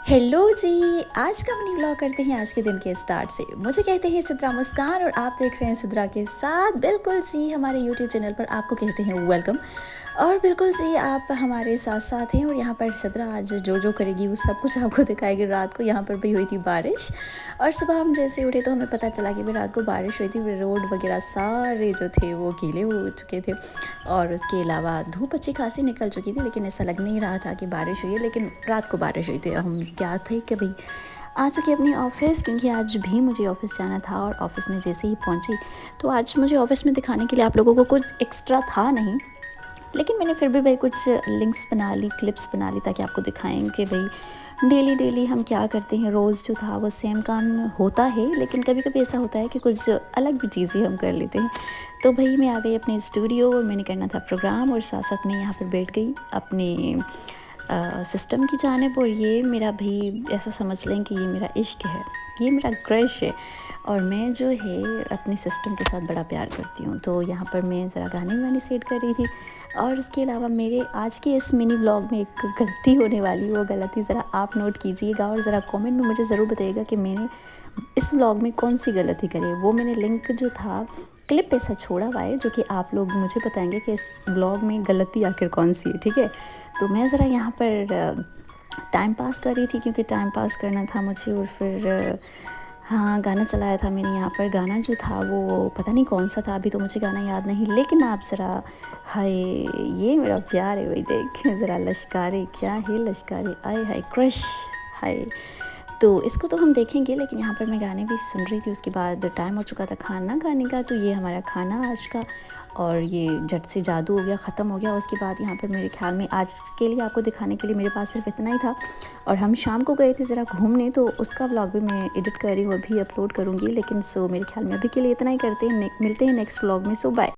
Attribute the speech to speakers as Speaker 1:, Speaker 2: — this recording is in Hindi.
Speaker 1: हेलो जी। आज का मनी व्लॉग करते हैं आज के दिन के स्टार्ट से। मुझे कहते हैं सिद्रा मुस्कान और आप देख रहे हैं सिद्रा के साथ। बिल्कुल जी, हमारे यूट्यूब चैनल पर आपको कहते हैं वेलकम। और बिल्कुल जी, आप हमारे साथ साथ हैं और यहाँ पर सिद्रा आज जो जो करेगी वो सब कुछ आपको दिखाएगी। रात को यहाँ पर भी हुई थी बारिश और सुबह हम जैसे उठे तो हमें पता चला कि भाई रात को बारिश हुई थी। रोड वगैरह सारे जो थे वो गीले हो चुके थे और उसके अलावा धूप अच्छी खासी निकल चुकी थी, लेकिन ऐसा लग नहीं रहा था कि बारिश हुई है। लेकिन रात को बारिश हुई थी। हम क्या थे कि भाई आ चुकी अपनी ऑफ़िस, क्योंकि आज भी मुझे ऑफ़िस जाना था और ऑफ़िस में जैसे ही पहुंची तो आज मुझे ऑफ़िस में दिखाने के लिए आप लोगों को कुछ एक्स्ट्रा था नहीं, लेकिन मैंने फिर भी भाई कुछ लिंक्स बना ली, क्लिप्स बना ली ताकि आपको दिखाएं कि भाई डेली डेली हम क्या करते हैं। रोज़ जो था वो सेम काम होता है, लेकिन कभी कभी ऐसा होता है कि कुछ अलग भी चीज़ें हम कर लेते हैं। तो भाई मैं आ गई अपने स्टूडियो और मैंने करना था प्रोग्राम और साथ साथ मैं यहाँ पर बैठ गई अपने सिस्टम की जानिब। और ये मेरा भाई ऐसा समझ लें कि ये मेरा इश्क है, ये मेरा क्रश है और मैं जो है अपने सिस्टम के साथ बड़ा प्यार करती हूँ। तो यहाँ पर मैं ज़रा गाने वाने सेट कर रही थी और इसके अलावा मेरे आज के इस मिनी व्लॉग में एक गलती होने वाली, वो गलती ज़रा आप नोट कीजिएगा और ज़रा कमेंट में मुझे ज़रूर बताइएगा कि मैंने इस व्लॉग में कौन सी गलती करी है। वो मैंने लिंक जो था क्लिप ऐसा छोड़ा हुआ है जो कि आप लोग मुझे बताएंगे कि इस व्लॉग में गलती आखिर कौन सी है, ठीक है। तो मैं ज़रा यहाँ पर टाइम पास कर रही थी, क्योंकि टाइम पास करना था मुझे। और फिर हाँ, गाना चलाया था मैंने यहाँ पर। गाना जो था वो पता नहीं कौन सा था, अभी तो मुझे गाना याद नहीं, लेकिन आप ज़रा हाय ये मेरा प्यार है, वही देख ज़रा लश्कारे क्या है लश्कारे आए हाय क्रश हाय। तो इसको तो हम देखेंगे, लेकिन यहाँ पर मैं गाने भी सुन रही थी। उसके बाद टाइम हो चुका था खाना खाने का, तो ये हमारा खाना आज का और ये झट से जादू हो गया, ख़त्म हो गया। उसके बाद यहाँ पर मेरे ख्याल में आज के लिए आपको दिखाने के लिए मेरे पास सिर्फ इतना ही था। और हम शाम को गए थे ज़रा घूमने, तो उसका व्लॉग भी मैं एडिट कर रही हूँ, अभी अपलोड करूँगी। लेकिन सो मेरे ख्याल में अभी के लिए इतना ही करते हैं, मिलते हैं नेक्स्ट व्लॉग में। सो बाय।